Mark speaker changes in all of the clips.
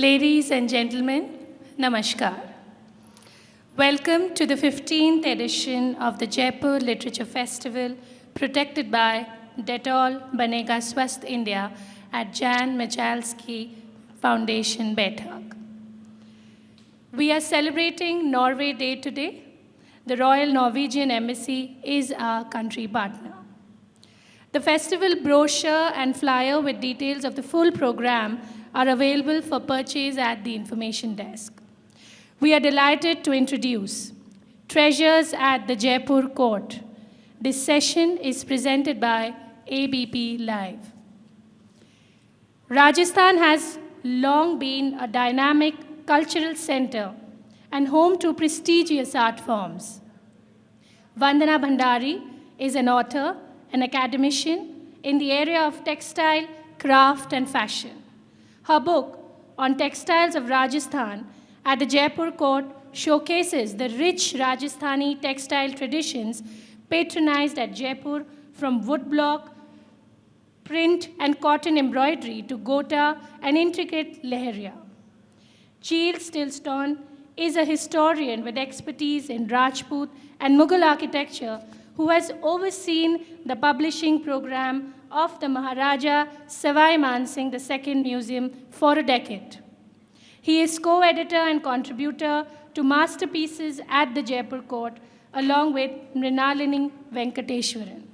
Speaker 1: Ladies and gentlemen, Namaskar. Welcome to the 15th edition of the Jaipur Literature Festival, protected by Dettol Banega Swasth India at Jan Michalski Foundation, Bethak. We are celebrating Norway Day today. The Royal Norwegian Embassy is our country partner. The festival brochure and flyer with details of the full program are available for purchase at the information desk. We are delighted to introduce Treasures at the Jaipur Court. This session is presented by ABP Live. Rajasthan has long been a dynamic cultural center and home to prestigious art forms. Vandana Bhandari is an author, an academician in the area of textile, craft, and fashion. Her book on textiles of Rajasthan at the Jaipur Court showcases the rich Rajasthani textile traditions patronized at Jaipur, from woodblock, print, and cotton embroidery to gota and intricate leheria. Cheel Stilston is a historian with expertise in Rajput and Mughal architecture who has overseen the publishing program of the Maharaja Savai Man Singh II Museum for a decade. He is co-editor and contributor to Masterpieces at the Jaipur Court, along with Mrinalini Venkateshwaran.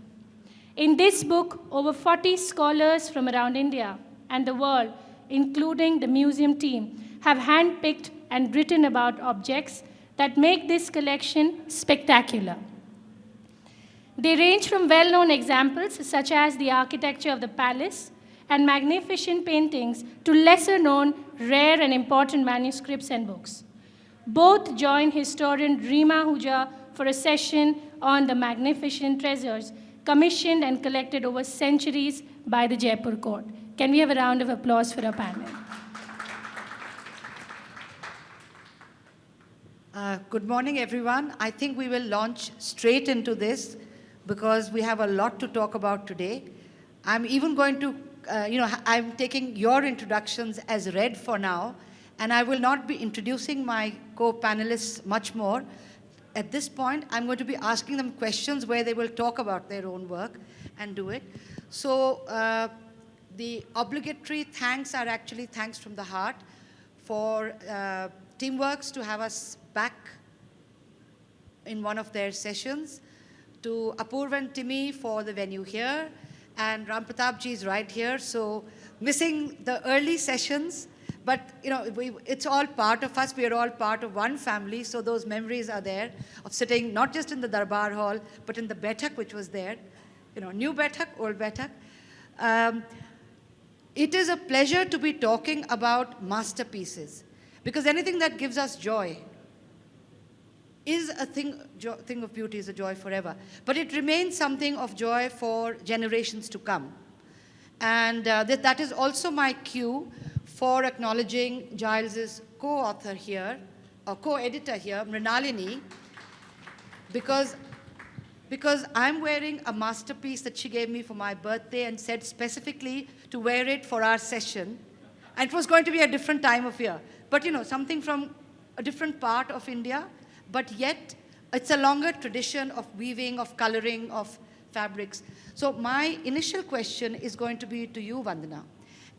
Speaker 1: In this book, over 40 scholars from around India and the world, including the museum team, have handpicked and written about objects that make this collection spectacular. They range from well-known examples, such as the architecture of the palace and magnificent paintings, to lesser-known, rare and important manuscripts and books. Both join historian Reema Huja for a session on the magnificent treasures commissioned and collected over centuries by the Jaipur Court. Can we have a round of applause for our panel?
Speaker 2: Good morning, everyone. I think we will launch straight into this because we have a lot to talk about today. I'm even going to, I'm taking your introductions as read for now, and I will not be introducing my co-panelists much more. At this point, I'm going to be asking them questions where they will talk about their own work and do it. So the obligatory thanks are actually thanks from the heart for Teamworks to have us back in one of their sessions, to Apurva and Timmy for the venue here, and Ram Pratap ji is right here, so missing the early sessions, but it's all part of us. We are all part of one family, so those memories are there of sitting not just in the Darbar Hall, but in the Bethak, which was there, new Bethak, old Bethak. It is a pleasure to be talking about masterpieces, because anything that gives us joy is a thing of beauty, is a joy forever. But it remains something of joy for generations to come. And that is also my cue for acknowledging Giles's co-author here, or co-editor here, Mrinalini, because I'm wearing a masterpiece that she gave me for my birthday and said specifically to wear it for our session. And it was going to be a different time of year. But something from a different part of India, but yet it's a longer tradition of weaving, of coloring, of fabrics. So my initial question is going to be to you, Vandana,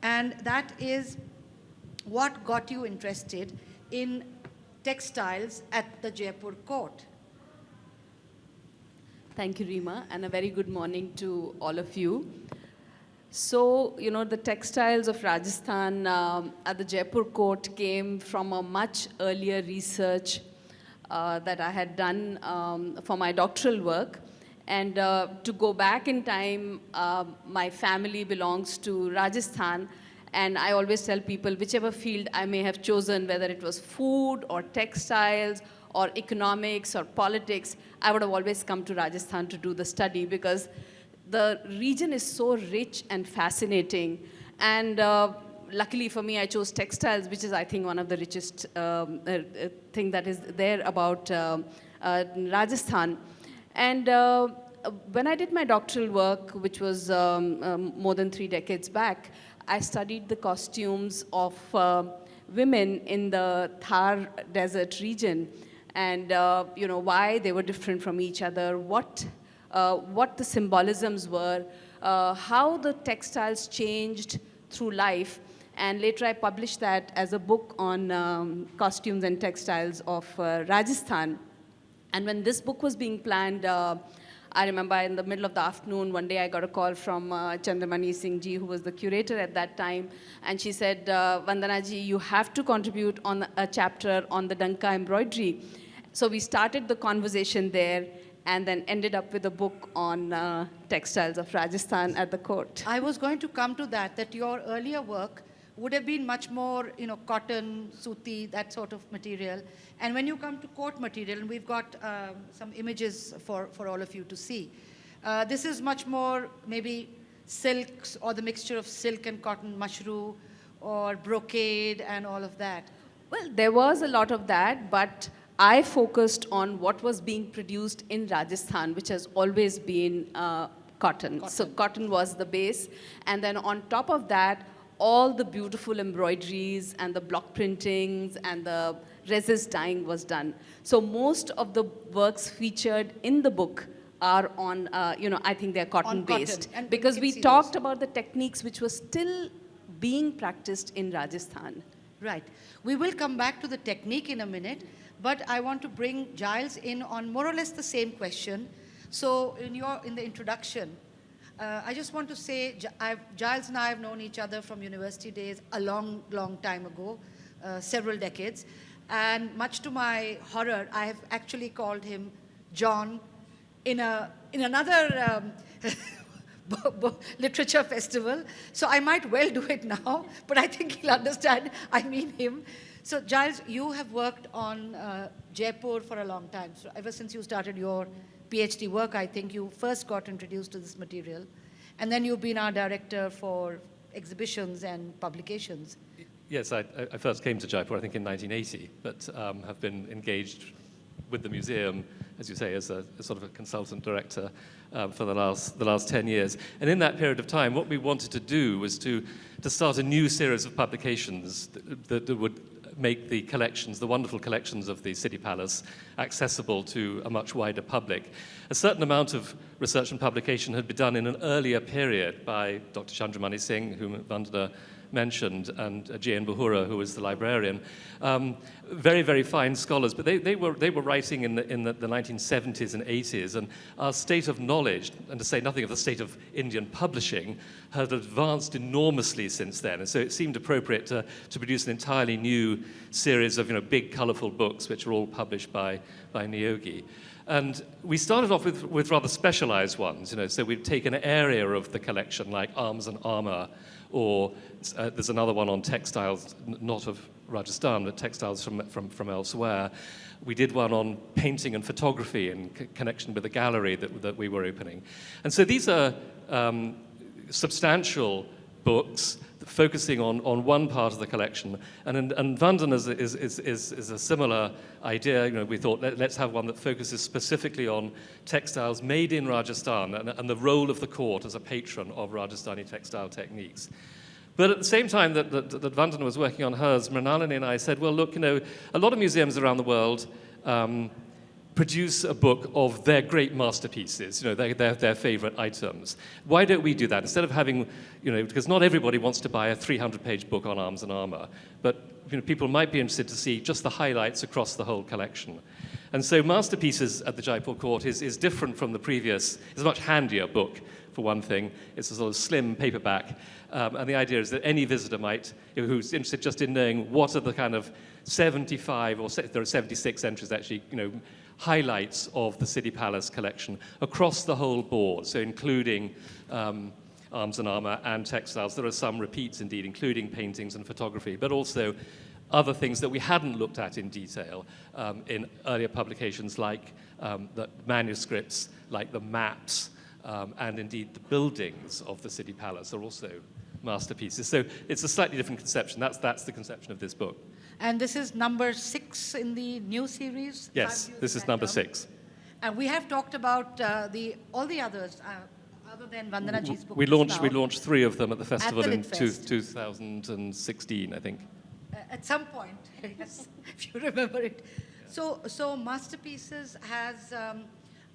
Speaker 2: and that is, what got you interested in textiles at the Jaipur Court?
Speaker 3: Thank you, Reema, and a very good morning to all of you. So, the textiles of Rajasthan at the Jaipur Court came from a much earlier research that I had done for my doctoral work. And to go back in time, my family belongs to Rajasthan, and I always tell people, whichever field I may have chosen, whether it was food or textiles or economics or politics, I would have always come to Rajasthan to do the study, because the region is so rich and fascinating. And luckily for me, I chose textiles, which is, I think, one of the richest thing that is there about Rajasthan. And when I did my doctoral work, which was more than 3 decades back, I studied the costumes of women in the Thar desert region, and why they were different from each other, what the symbolisms were, how the textiles changed through life. And later I published that as a book on costumes and textiles of Rajasthan. And when this book was being planned, I remember in the middle of the afternoon, one day I got a call from Chandramani Singh ji, who was the curator at that time. And she said, Vandana ji, you have to contribute on a chapter on the Tilla Embroidery. So we started the conversation there and then ended up with a book on textiles of Rajasthan at the court.
Speaker 2: I was going to come to that your earlier work would have been much more, cotton, suti, that sort of material. And when you come to court material, and we've got some images for all of you to see, this is much more maybe silks or the mixture of silk and cotton, mushroom, or brocade and all of that.
Speaker 3: Well, there was a lot of that, but I focused on what was being produced in Rajasthan, which has always been cotton. So cotton was the base. And then on top of that, all the beautiful embroideries and the block printings and the resist dyeing was done. So most of the works featured in the book are on, I think they're cotton-based. Because we talked about the techniques which were still being practiced in Rajasthan.
Speaker 2: Right. We will come back to the technique in a minute, but I want to bring Giles in on more or less the same question. So in the introduction, I just want to say, Giles and I have known each other from university days a long, long time ago, several decades. And much to my horror, I have actually called him John in another literature festival. So I might well do it now, but I think he'll understand I mean him. So Giles, you have worked on Jaipur for a long time. So ever since you started your PhD work, I think you first got introduced to this material. And then you've been our director for exhibitions and publications.
Speaker 4: Yes, I first came to Jaipur, I think, in 1980, but have been engaged with the museum, as you say, as a sort of a consultant director for the last 10 years. And in that period of time, what we wanted to do was to start a new series of publications that would make the collections, the wonderful collections of the City Palace, accessible to a much wider public. A certain amount of research and publication had been done in an earlier period by Dr. Chandramani Singh, whom Vandana mentioned, and J.N. Bahura, who was the librarian. Very, very fine scholars, but they were writing in the 1970s and 80s, and our state of knowledge, and to say nothing of the state of Indian publishing, had advanced enormously since then. And so it seemed appropriate to produce an entirely new series of big, colourful books, which are all published by Niyogi. And we started off with rather specialized ones, so we'd take an area of the collection, like arms and armor, or there's another one on textiles, not of Rajasthan, but textiles from elsewhere. We did one on painting and photography in connection with the gallery that we were opening. And so these are substantial books focusing on one part of the collection. And Vandana is a similar idea. We thought, let's have one that focuses specifically on textiles made in Rajasthan and the role of the court as a patron of Rajasthani textile techniques. But at the same time that Vandana was working on hers, Mrinalini and I said, well, look, a lot of museums around the world produce a book of their great masterpieces, their favorite items. Why don't we do that? Instead of having, because not everybody wants to buy a 300-page book on arms and armor, but people might be interested to see just the highlights across the whole collection. And so Masterpieces at the Jaipur Court is different from the previous. It's a much handier book, for one thing. It's a sort of slim paperback. And the idea is that any visitor who's interested just in knowing what are the kind of 75, or there are 76 entries actually, highlights of the City Palace collection across the whole board, so including arms and armor and textiles. There are some repeats indeed, including paintings and photography, but also other things that we hadn't looked at in detail in earlier publications, like the manuscripts, like the maps, and indeed the buildings of the City Palace are also masterpieces. So it's a slightly different conception. That's the conception of this book.
Speaker 2: And this is number 6 in the new series?
Speaker 4: Yes, this is number 6.
Speaker 2: And we have talked about all the others, other than Vandanaji's book.
Speaker 4: We launched 3 of them at the festival
Speaker 2: at the
Speaker 4: in
Speaker 2: Lit Fest.
Speaker 4: 2016, I think.
Speaker 2: at some point, yes, if you remember it. So Masterpieces has,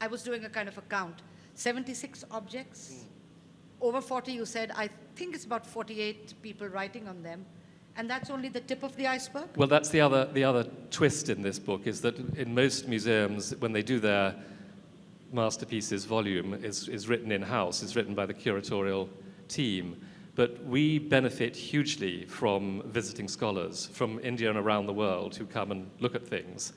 Speaker 2: I was doing a kind of a count, 76 objects, over 40 you said, I think it's about 48 people writing on them, and that's only the tip of the iceberg?
Speaker 4: Well, that's the other twist in this book, is that in most museums, when they do their masterpieces volume, is written in-house, is written by the curatorial team. But we benefit hugely from visiting scholars from India and around the world who come and look at things.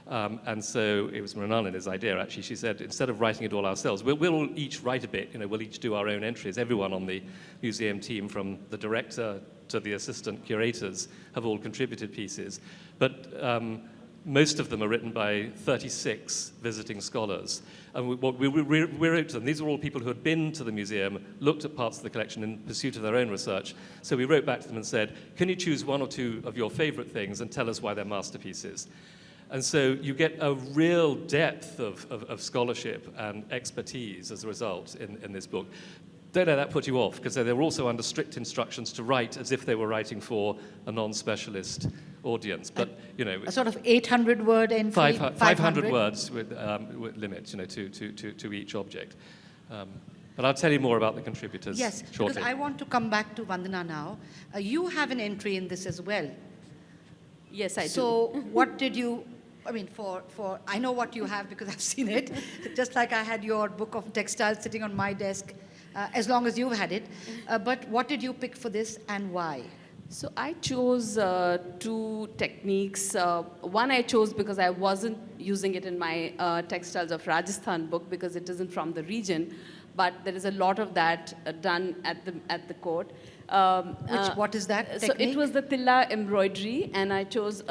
Speaker 4: And so it was Mrinalini's idea, actually. She said, instead of writing it all ourselves, we'll each write a bit, we'll each do our own entries. Everyone on the museum team, from the director to the assistant curators, have all contributed pieces. But most of them are written by 36 visiting scholars. And we wrote to them. These are all people who had been to the museum, looked at parts of the collection in pursuit of their own research. So we wrote back to them and said, can you choose one or two of your favorite things and tell us why they're masterpieces? And so you get a real depth of scholarship and expertise as a result in this book. Don't let that put you off, because they were also under strict instructions to write as if they were writing for a non-specialist audience. But,
Speaker 2: A sort of 800-word entry?
Speaker 4: 500 words with limits, to each object. But I'll tell you more about the contributors shortly.
Speaker 2: Because I want to come back to Vandana now. You have an entry in this as well.
Speaker 3: Yes, I do.
Speaker 2: So what did you, I know what you have because I've seen it, just like I had your book of textiles sitting on my desk, as long as you've had it. But what did you pick for this and why?
Speaker 3: So I chose two techniques. One I chose because I wasn't using it in my Textiles of Rajasthan book because it isn't from the region, but there is a lot of that done at the court.
Speaker 2: What is that technique?
Speaker 3: So it was the Tilla Embroidery, and I chose,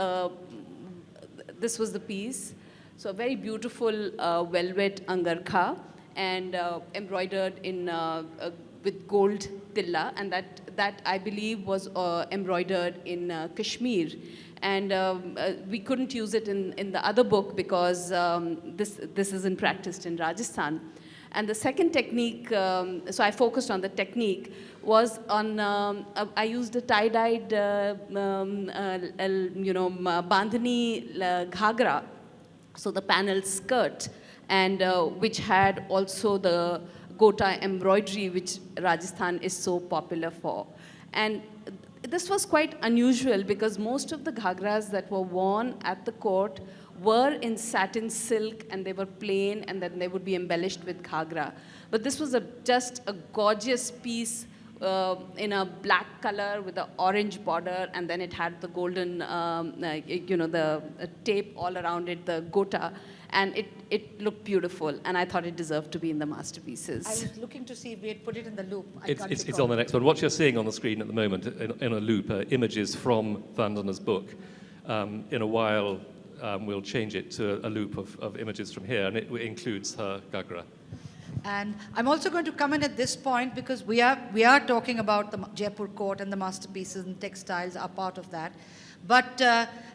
Speaker 3: this was the piece. So a very beautiful velvet angarkha, and embroidered in with gold tilla, and that I believe was embroidered in Kashmir. And we couldn't use it in the other book because this isn't practiced in Rajasthan. And the second technique, so I focused on the technique, was on, I used a tie-dyed, bandhani ghagra, so the panel skirt, and which had also the gota embroidery, which Rajasthan is so popular for. And this was quite unusual because most of the ghagras that were worn at the court were in satin silk, and they were plain, and then they would be embellished with ghagra. But this was just a gorgeous piece in a black color with an orange border, and then it had the golden, the tape all around it, the gota, and it looked beautiful, and I thought it deserved to be in the masterpieces.
Speaker 2: I was looking to see if we had put it in the loop.
Speaker 4: It's on the next one. What you're seeing on the screen at the moment in a loop are images from Vandana's book. In a while, we'll change it to a loop of images from here, and it includes her ghagra.
Speaker 2: And I'm also going to come in at this point because we are talking about the Jaipur court, and the masterpieces and textiles are part of that. But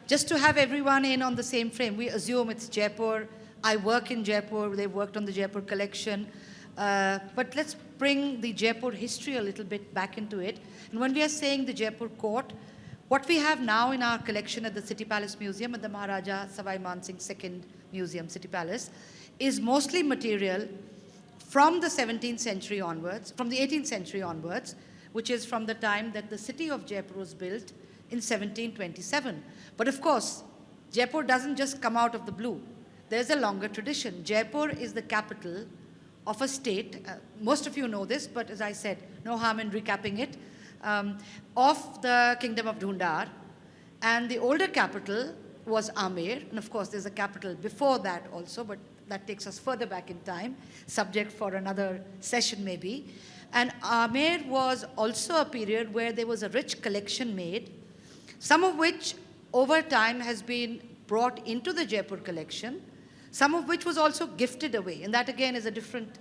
Speaker 2: just to have everyone in on the same frame, we assume it's Jaipur. I work in Jaipur. They've worked on the Jaipur collection. But let's bring the Jaipur history a little bit back into it. And when we are saying the Jaipur court, what we have now in our collection at the City Palace Museum, at the Maharaja Savai Man Singh II Museum, City Palace, is mostly material from the 17th century onwards, from the 18th century onwards, which is from the time that the city of Jaipur was built in 1727. But of course, Jaipur doesn't just come out of the blue. There's a longer tradition. Jaipur is the capital of a state. Most of you know this, but as I said, no harm in recapping it. Of the kingdom of Dhundar. And the older capital was Amer. And of course, there's a capital before that also, but that takes us further back in time, subject for another session maybe. And Amer was also a period where there was a rich collection made, some of which over time has been brought into the Jaipur collection, some of which was also gifted away. And that again is a different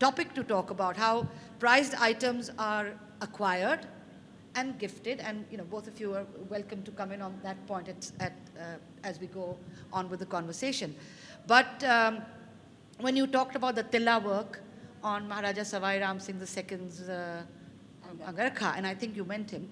Speaker 2: topic to talk about, how prized items are acquired and gifted. And both of you are welcome to come in on that point as we go on with the conversation. But when you talked about the Tilla work on Maharaja Savai Ram Singh II's Angarkha, and I think you meant him,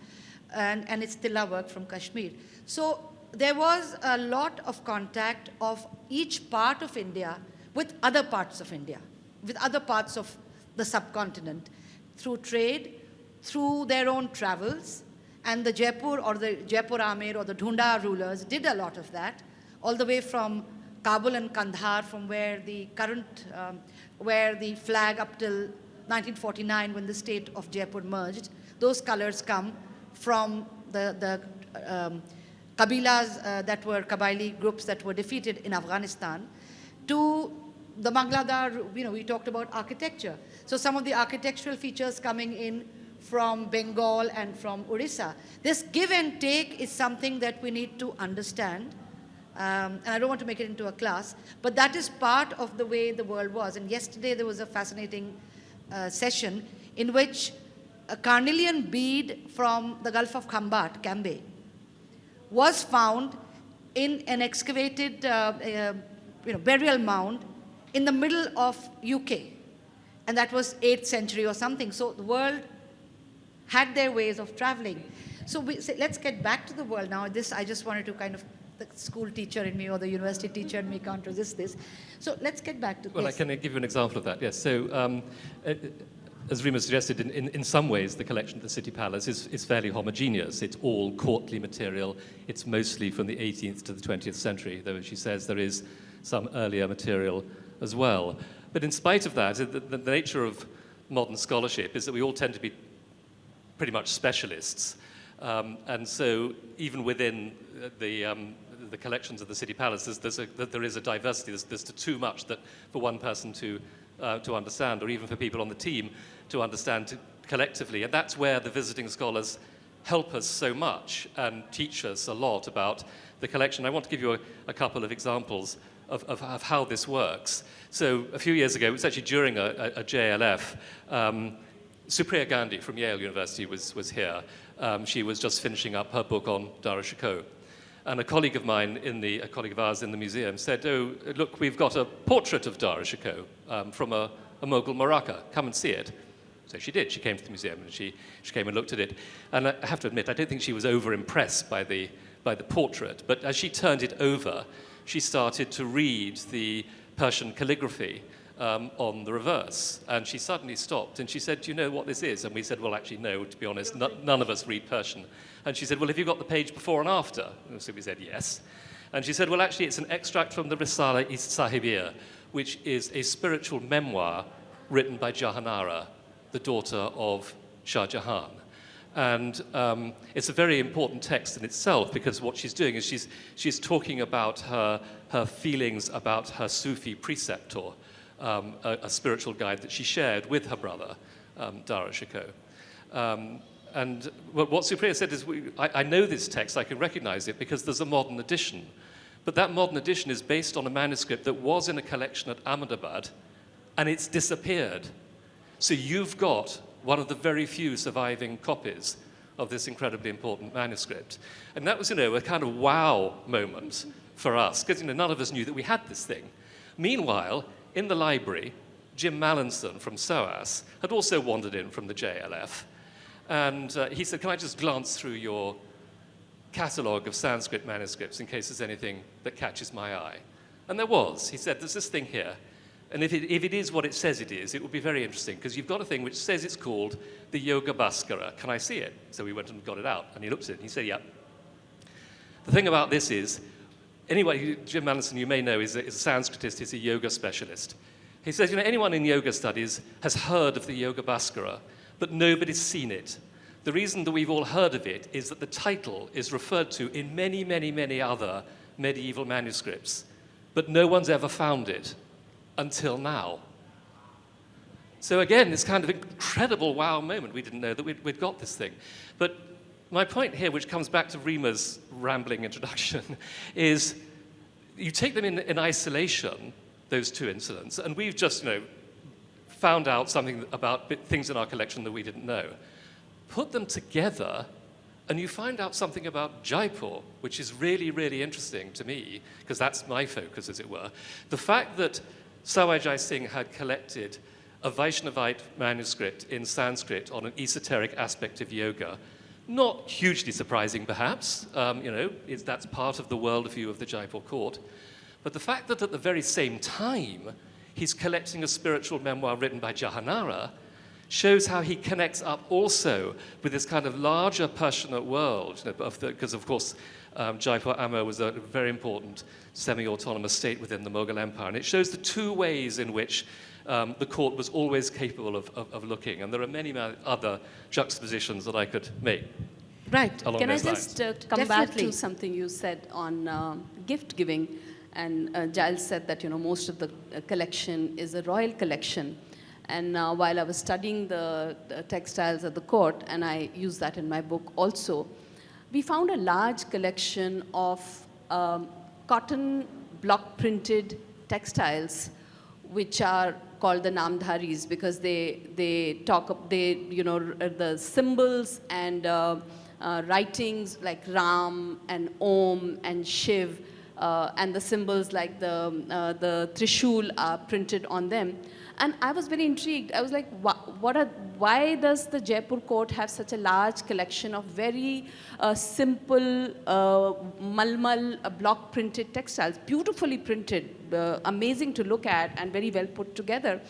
Speaker 2: and it's Tilla work from Kashmir. So there was a lot of contact of each part of India with other parts of India, with other parts of the subcontinent, through trade, through their own travels, and the Jaipur or the Jaipur Amir or the Dhunda rulers did a lot of that, all the way from Kabul and Kandahar, from where the current, where the flag up till 1949 when the state of Jaipur merged, those colors come from the Kabilas that were Kabaili groups that were defeated in Afghanistan, to the Bangladar, we talked about architecture. So some of the architectural features coming in from Bengal and from Orissa. This give and take is something that we need to understand. And I don't want to make it into a class, but that is part of the way the world was. And yesterday there was a fascinating session in which a carnelian bead from the Gulf of Cambay, was found in an excavated burial mound in the middle of UK. And that was 8th century or something. So the world had their ways of traveling. So let's get back to the world now. This, I just wanted to kind of, the school teacher in me or the university teacher in me can't resist this. So let's get back to this.
Speaker 4: Well, I can give you an example of that, yes. So as Rima suggested, in some ways, the collection at the City Palace is fairly homogeneous. It's all courtly material. It's mostly from the 18th to the 20th century, though, as she says, there is some earlier material as well. But in spite of that, the nature of modern scholarship is that we all tend to be pretty much specialists. And so even within the collections of the City Palace, there is a diversity. There's too much that for one person to understand, or even for people on the team to understand collectively. And that's where the visiting scholars help us so much and teach us a lot about the collection. I want to give you a couple of examples of how this works. So a few years ago, it was actually during a JLF, Supriya Gandhi from Yale University was here. She was just finishing up her book on Dara Shikoh. And a colleague of ours in the museum said, oh, look, we've got a portrait of Dara Shikoh from a Mughal Maraca. Come and see it. So she did. She came to the museum and she came and looked at it. And I have to admit, I don't think she was over-impressed by the portrait. But as she turned it over, she started to read the Persian calligraphy on the reverse. And she suddenly stopped and she said, do you know what this is? And we said, well, actually, no, to be honest, none of us read Persian. And she said, well, have you got the page before and after? And so we said, yes. And she said, well, actually, it's an extract from the Risala-i Sahibiyya, which is a spiritual memoir written by Jahanara, the daughter of Shah Jahan. And it's a very important text in itself, because what she's doing is she's talking about her feelings about her Sufi preceptor, a spiritual guide that she shared with her brother, Dara Shikoh. And what Supriya said is, I know this text, I can recognize it, because there's a modern edition. But that modern edition is based on a manuscript that was in a collection at Ahmedabad, and it's disappeared. So you've got one of the very few surviving copies of this incredibly important manuscript. And that was, a kind of wow moment for us, because none of us knew that we had this thing. Meanwhile, in the library, Jim Mallinson from SOAS had also wandered in from the JLF. And he said, can I just glance through your catalogue of Sanskrit manuscripts in case there's anything that catches my eye? And there was. He said, there's this thing here. And if it is what it says it is, it will be very interesting, because you've got a thing which says it's called the Yoga Bhaskara. Can I see it? So we went and got it out, and he looked at it, and he said, yeah. The thing about this is, anybody, Jim Mallinson, you may know, is a Sanskritist, he's a yoga specialist. He says, anyone in yoga studies has heard of the Yoga Bhaskara, but nobody's seen it. The reason that we've all heard of it is that the title is referred to in many, many, many other medieval manuscripts, but no one's ever found it until now. So again, this kind of incredible wow moment. We didn't know that we'd got this thing. But my point here, which comes back to Rima's rambling introduction, is you take them in isolation, those two incidents, and we've just, found out something about things in our collection that we didn't know. Put them together, and you find out something about Jaipur, which is really, really interesting to me, because that's my focus, as it were. The fact that Sawai Jai Singh had collected a Vaishnavite manuscript in Sanskrit on an esoteric aspect of yoga Not hugely surprising, perhaps. That's part of the worldview of the Jaipur court. But the fact that at the very same time, he's collecting a spiritual memoir written by Jahanara shows how he connects up also with this kind of larger Persianate world, because of course Jaipur Ammer was a very important semi-autonomous state within the Mughal Empire, and it shows the two ways in which the court was always capable of looking, and there are many other juxtapositions that I could make.
Speaker 2: Right.
Speaker 4: Along
Speaker 3: Can I
Speaker 4: those lines.
Speaker 3: just come back
Speaker 2: Definitely.
Speaker 3: to something you said on gift giving? And Giles said that most of the collection is a royal collection. And while I was studying the textiles at the court, and I use that in my book also, we found a large collection of cotton block printed textiles, which are called the Namdharis, because the symbols and writings like Ram and Om and Shiv, and the symbols like the Trishul are printed on them. And I was very intrigued. I was like, why does the Jaipur court have such a large collection of very simple malmal block printed textiles, beautifully printed, amazing to look at and very well put together.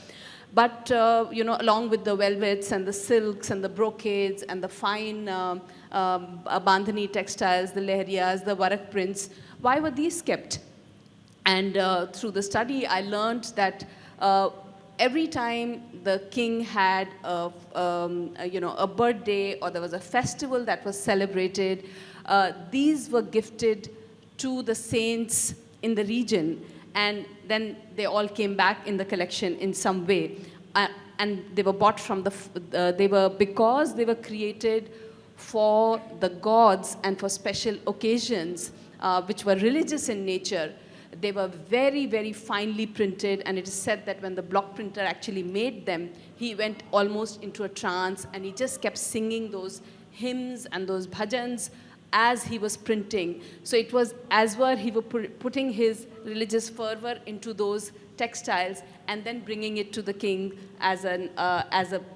Speaker 3: But, along with the velvets and the silks and the brocades and the fine bandhani textiles, the lehriyas, the varak prints, why were these kept? And through the study, I learned that every time the king had a birthday or there was a festival that was celebrated, these were gifted to the saints in the region, and then they all came back in the collection in some way. And they were bought from because they were created for the gods and for special occasions, which were religious in nature. They were very, very finely printed, and it is said that when the block printer actually made them, he went almost into a trance, and he just kept singing those hymns and those bhajans as he was printing. So it was as were he was putting his religious fervor into those textiles and then bringing it to the king as an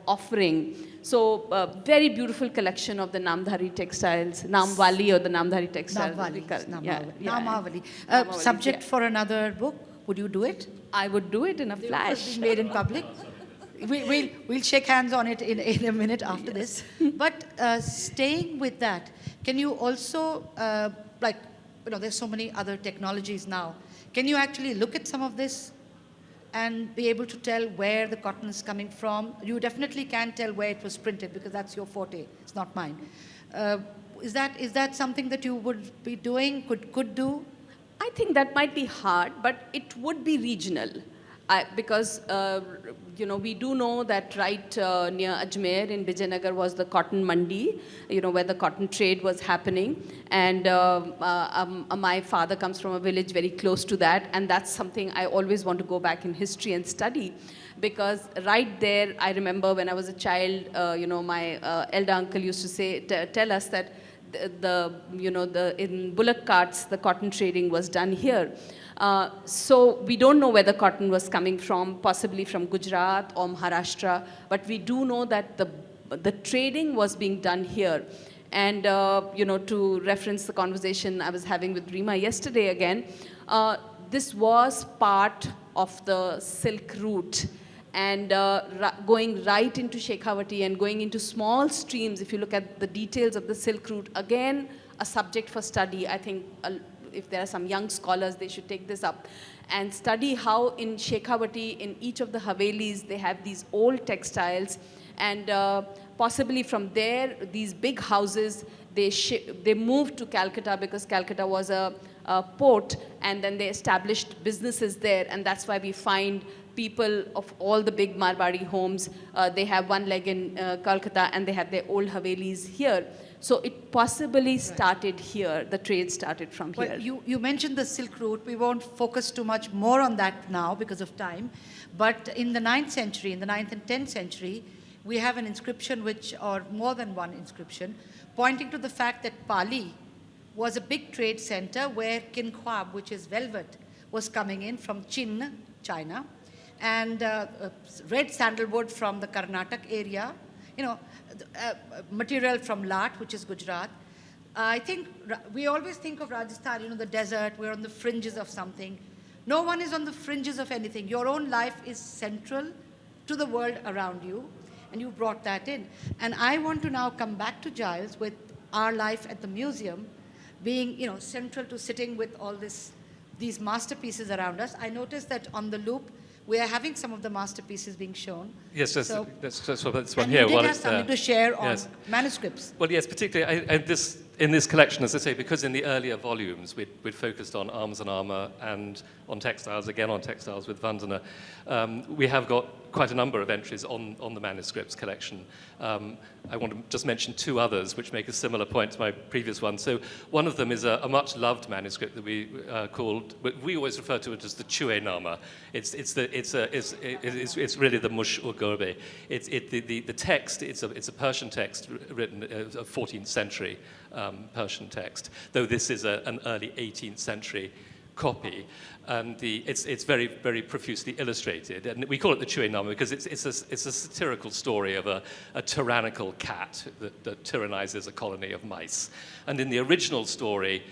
Speaker 3: offering. So very beautiful collection of the Namdhari textiles, Namwali or the Namdhari textiles.
Speaker 2: Namavali.
Speaker 3: Namavali,
Speaker 2: Subject
Speaker 3: yeah.
Speaker 2: for another book. Would you do it?
Speaker 3: I would do it in a flash.
Speaker 2: Made in public. We'll shake hands on it in a minute after this. But staying with that, can you also, there's so many other technologies now. Can you actually look at some of this and be able to tell where the cotton is coming from? You definitely can tell where it was printed, because that's your forte. It's not mine. Is that something that you would be doing, could do?
Speaker 3: I think that might be hard, but it would be regional. Because we do know that right near Ajmer in Vijayanagar was the cotton mandi, where the cotton trade was happening. And my father comes from a village very close to that, and that's something I always want to go back in history and study. Because right there, I remember when I was a child, my elder uncle used to tell us that in bullock carts, the cotton trading was done here. So we don't know where the cotton was coming from, possibly from Gujarat or Maharashtra, but we do know that the trading was being done here. And, to reference the conversation I was having with Rima yesterday again, this was part of the silk route. And going right into Shekhawati and going into small streams, if you look at the details of the silk route, again, a subject for study. I think if there are some young scholars, they should take this up and study how in Shekhawati, in each of the Havelis, they have these old textiles, and possibly from there, these big houses, they moved to Calcutta because Calcutta was a port, and then they established businesses there, and that's why we find people of all the big Marwari homes, they have one leg in Calcutta, and they have their old Havelis here. So it possibly started here, the trade started from here.
Speaker 2: Well, you mentioned the Silk Route. We won't focus too much more on that now because of time. But in the 9th century, in the 9th and 10th century, we have an inscription or more than one inscription, pointing to the fact that Pali was a big trade center where kinkhwab, which is velvet, was coming in from China, and red sandalwood from the Karnataka area, material from Lat, which is Gujarat. I think we always think of Rajasthan, the desert, we're on the fringes of something. No one is on the fringes of anything. Your own life is central to the world around you, and you brought that in. And I want to now come back to Giles with our life at the museum being, central to sitting with all these masterpieces around us. I noticed that on the loop, we are having some of the masterpieces being shown.
Speaker 4: Yes, that's one
Speaker 2: and
Speaker 4: here.
Speaker 2: You did have something to share on manuscripts.
Speaker 4: Well, yes, particularly in this collection, as I say, because in the earlier volumes we'd focused on arms and armour and on textiles, again on textiles with Vandana, we have got quite a number of entries on the manuscripts collection. I want to just mention two others which make a similar point to my previous one. So one of them is a much loved manuscript that we we always refer to it as the Chewing Gnome. It's really the Mush or Gorbe. The text, it's a Persian text written a 14th century Persian text, though this is an early 18th century copy, and it's very, very profusely illustrated. And we call it the Chewing Gnome because it's a satirical story of a tyrannical cat that tyrannizes a colony of mice. And in the original story,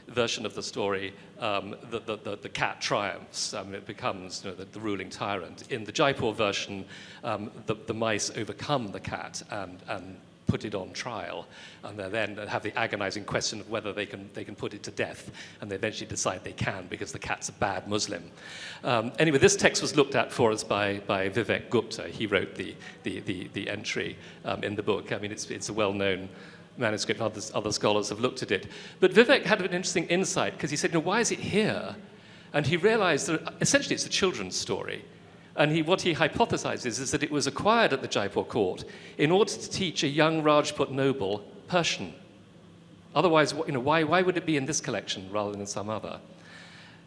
Speaker 4: version of the story, the cat triumphs. It becomes the ruling tyrant. In the Jaipur version, the mice overcome the cat and put it on trial, and they then have the agonizing question of whether they can put it to death, and they eventually decide they can because the cat's a bad Muslim. Anyway, this text was looked at for us by Vivek Gupta. He wrote the entry in the book. I mean, it's a well-known manuscript. Other scholars have looked at it. But Vivek had an interesting insight because he said, why is it here? And he realized that essentially it's a children's story. And what he hypothesizes is that it was acquired at the Jaipur court in order to teach a young Rajput noble Persian. Otherwise, why would it be in this collection rather than in some other?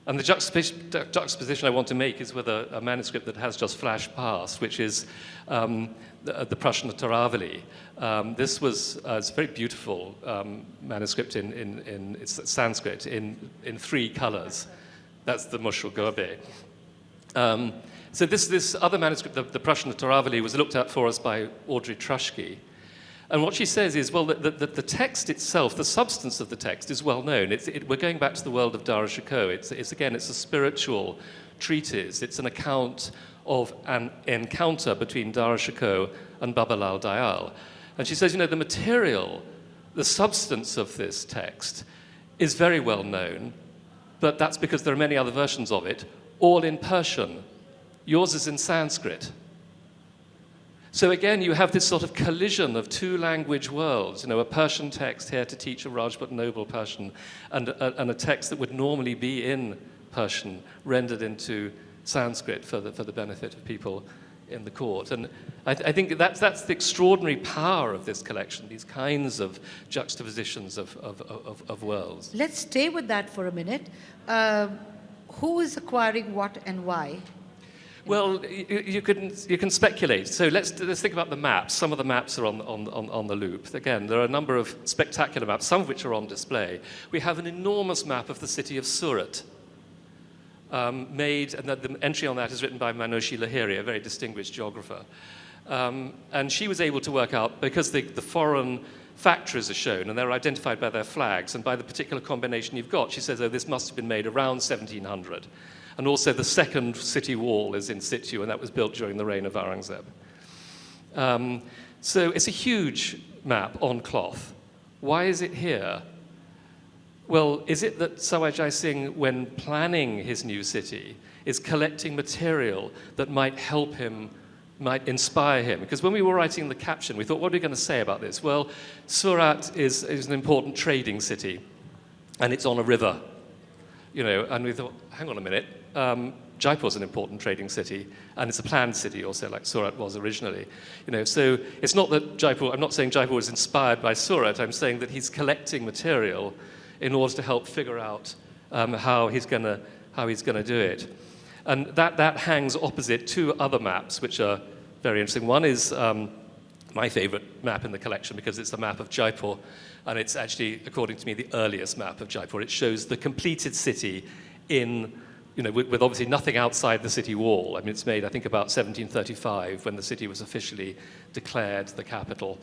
Speaker 4: And the juxtaposition I want to make is with a manuscript that has just flashed past, which is the Prussian of Terravali. This was a very beautiful manuscript in it's Sanskrit in three colors. That's the Mushal Gobe. So this other manuscript, the Prussian of Toravali, was looked at for us by Audrey Trushke. And what she says is, well, the text itself, the substance of the text is well known. We're going back to the world of Dara Shikoh. It's a spiritual treatise. It's an account of an encounter between Dara Shikoh and Babalal Dayal. And she says, the material, the substance of this text is very well known, but that's because there are many other versions of it, all in Persian. Yours is in Sanskrit. So again, you have this sort of collision of two language worlds, a Persian text here to teach a Rajput noble Persian, and a text that would normally be in Persian, rendered into Sanskrit for the benefit of people in the court. And I think that's the extraordinary power of this collection, these kinds of juxtapositions of worlds.
Speaker 2: Let's stay with that for a minute. Who is acquiring what and why?
Speaker 4: Well, you can speculate. So let's think about the maps. Some of the maps are on the loop. Again, there are a number of spectacular maps, some of which are on display. We have an enormous map of the city of Surat, made, and the entry on that is written by Manoshi Lahiri, a very distinguished geographer. And she was able to work out, because the foreign factories are shown, and they're identified by their flags and by the particular combination you've got. She says, this must have been made around 1700. And also the second city wall is in situ, and that was built during the reign of Aurangzeb. So it's a huge map on cloth. Why is it here? Well, is it that Sawai Jai Singh, when planning his new city, is collecting material that might help him, might inspire him? Because when we were writing the caption, we thought, what are we going to say about this? Well, Surat is an important trading city, and it's on a river. And we thought, hang on a minute, Jaipur's an important trading city, and it's a planned city also, like Surat was originally. So it's not that Jaipur, I'm not saying Jaipur was inspired by Surat, I'm saying that he's collecting material in order to help figure out how he's going to do it. And that hangs opposite two other maps, which are very interesting. One is my favorite map in the collection because it's the map of Jaipur, and it's actually, according to me, the earliest map of Jaipur. It shows the completed city in with obviously nothing outside the city wall. I mean, it's made, I think, about 1735 when the city was officially declared the capital.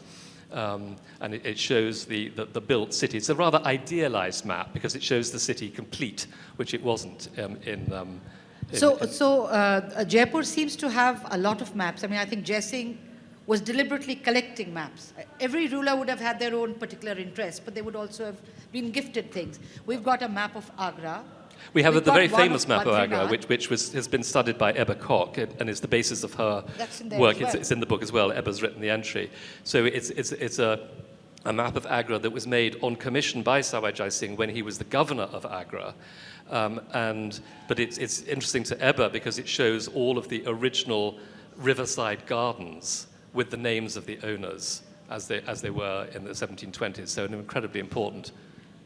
Speaker 4: And it shows the built city. It's a rather idealized map because it shows the city complete, which it wasn't
Speaker 2: Jaipur seems to have a lot of maps. I mean, I think Jaising was deliberately collecting maps. Every ruler would have had their own particular interest, but they would also have been gifted things. We've got a map of Agra.
Speaker 4: We have
Speaker 2: We've
Speaker 4: the very
Speaker 2: got one
Speaker 4: famous map of Agra,
Speaker 2: Badrinath.
Speaker 4: which has been studied by Ebba Koch and is the basis of her
Speaker 2: That's in there
Speaker 4: work.
Speaker 2: as well.
Speaker 4: It's in the book as well. Ebba's written the entry. So it's a map of Agra that was made on commission by Sawai Jai Singh when he was the governor of Agra. But it's interesting to Ebba because it shows all of the original riverside gardens with the names of the owners as they were in the 1720s. So an incredibly important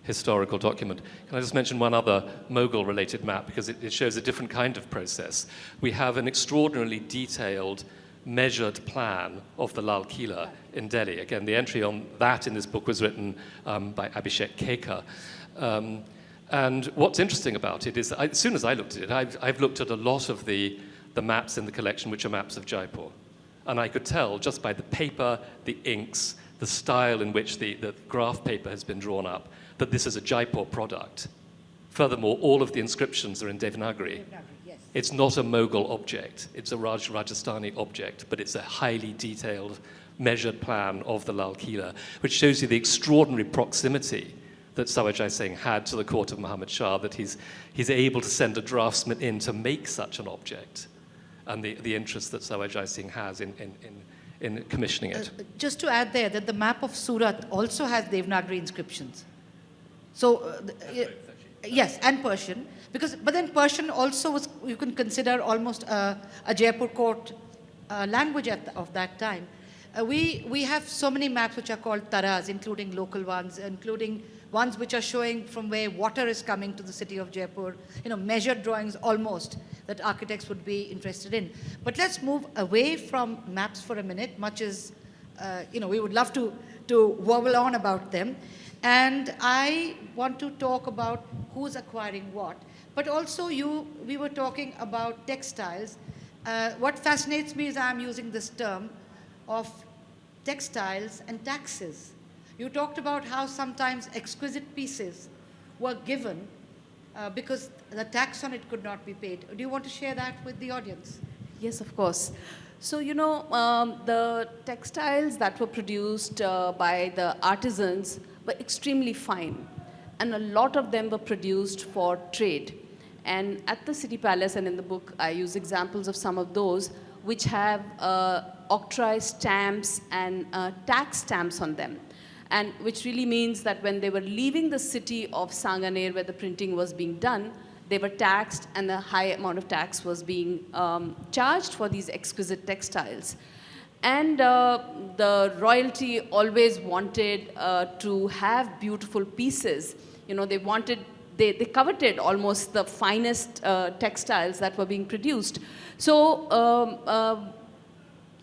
Speaker 4: historical document. Can I just mention one other Mughal-related map because it shows a different kind of process. We have an extraordinarily detailed, measured plan of the Lal Killa in Delhi. Again, the entry on that in this book was written by Abhishek Kekar. And what's interesting about it is, as soon as I looked at it, I've looked at a lot of the maps in the collection, which are maps of Jaipur. And I could tell just by the paper, the inks, the style in which the graph paper has been drawn up, that this is a Jaipur product. Furthermore, all of the inscriptions are in Devanagari.
Speaker 2: Yes.
Speaker 4: It's not a Mughal object. It's a Rajasthani object, but it's a highly detailed, measured plan of the Lal Killa, which shows you the extraordinary proximity that Sawai Jai Singh had to the court of Muhammad Shah, that he's able to send a draftsman in to make such an object, and the interest that Sawai Jai Singh has in commissioning it.
Speaker 2: Just to add there that the map of Surat also has Devanagari inscriptions. So, yes, and Persian. But then Persian also was, you can consider almost a Jaipur court language of that time. We have so many maps which are called taras, including local ones, including ones which are showing from where water is coming to the city of Jaipur, measured drawings almost that architects would be interested in. But let's move away from maps for a minute, much as, we would love to wobble on about them. And I want to talk about who's acquiring what. But also we were talking about textiles. What fascinates me is I'm using this term of textiles and taxes. You talked about how sometimes exquisite pieces were given because the tax on it could not be paid. Do you want to share that with the audience?
Speaker 3: Yes, of course. So, the textiles that were produced by the artisans were extremely fine, and a lot of them were produced for trade. And at the City Palace and in the book, I use examples of some of those which have octroi stamps and tax stamps on them. And which really means that when they were leaving the city of Sanganer, where the printing was being done, they were taxed, and a high amount of tax was being charged for these exquisite textiles. And the royalty always wanted to have beautiful pieces. They coveted almost the finest textiles that were being produced. So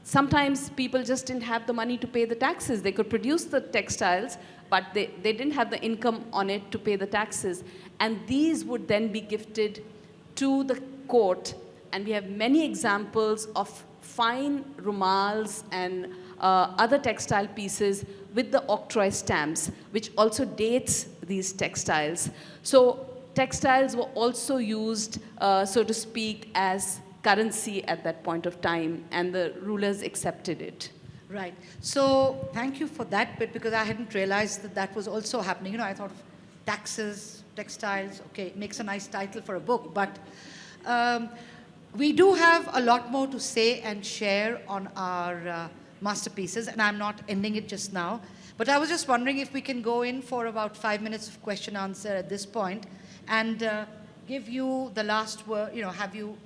Speaker 3: sometimes people just didn't have the money to pay the taxes. They could produce the textiles, but they didn't have the income on it to pay the taxes. And these would then be gifted to the court. And we have many examples of fine rumals and other textile pieces with the octroi stamps, which also dates these textiles. So textiles were also used, so to speak, as currency at that point of time, and the rulers accepted it.
Speaker 2: Right. So thank you for that bit, because I hadn't realized that was also happening. I thought of taxes, textiles, okay, makes a nice title for a book, but we do have a lot more to say and share on our masterpieces, and I'm not ending it just now. But I was just wondering if we can go in for about 5 minutes of question answer at this point and give you the last word, have you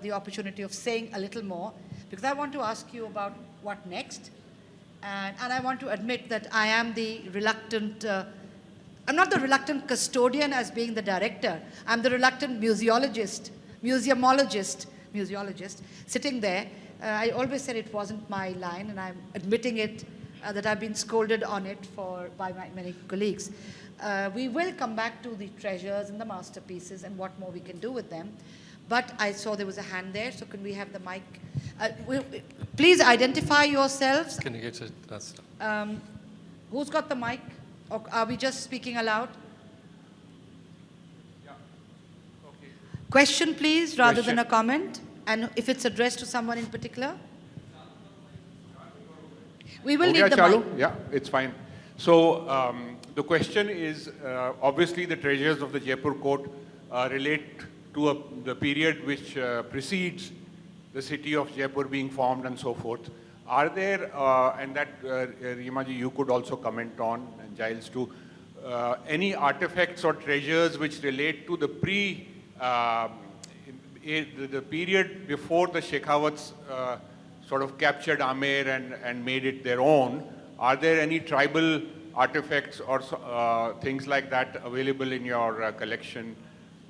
Speaker 2: the opportunity of saying a little more, because I want to ask you about what next. And I want to admit that I am the reluctant, I'm not the reluctant custodian as being the director. I'm the reluctant museologist, sitting there. I always said it wasn't my line, and I'm admitting it, that I've been scolded on it by my many colleagues. We will come back to the treasures and the masterpieces and what more we can do with them. But I saw there was a hand there, so can we have the mic? Please identify yourselves.
Speaker 4: Can you go to us?
Speaker 2: Who's got the mic? Or are we just speaking aloud?
Speaker 5: Yeah. Okay.
Speaker 2: Question, please, rather
Speaker 5: Question.
Speaker 2: than a comment. And if it's addressed to someone in particular? We will
Speaker 5: Ho
Speaker 2: need
Speaker 5: gaya
Speaker 2: the
Speaker 5: chalu?
Speaker 2: mic.
Speaker 5: Yeah, it's fine. So the question is, obviously the treasures of the Jaipur court relate to the period which precedes the city of Jaipur being formed and so forth. Are there, and that Rima ji, you could also comment on, and Giles too, any artifacts or treasures which relate to the the period before the Shekhawats sort of captured Amer and made it their own? Are there any tribal artifacts or things like that available in your collection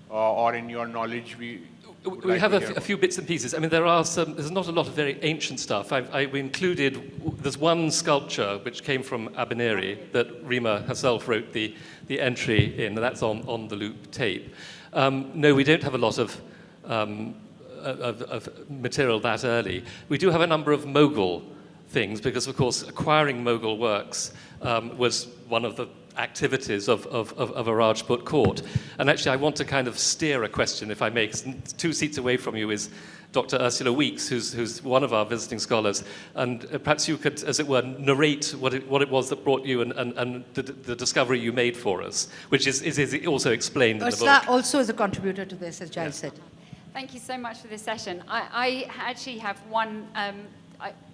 Speaker 5: or in your knowledge? We
Speaker 4: have a few bits and pieces. I mean, there's not a lot of very ancient stuff. We included, there's one sculpture which came from Abaneri that Rima herself wrote the entry in, and that's on the loop tape. No, we don't have a lot of material that early. We do have a number of Mughal things, because of course acquiring Mughal works was one of the activities of a Rajput court. And actually I want to kind of steer a question, if I may, 'cause 2 seats away from you is Dr. Ursula Weeks, who's one of our visiting scholars, and perhaps you could, as it were, narrate what it was that brought you and the discovery you made for us, which is also explained in the
Speaker 2: Ursula
Speaker 4: book.
Speaker 2: also is a contributor to this, as Giles said.
Speaker 6: Thank you so much for this session. I actually have one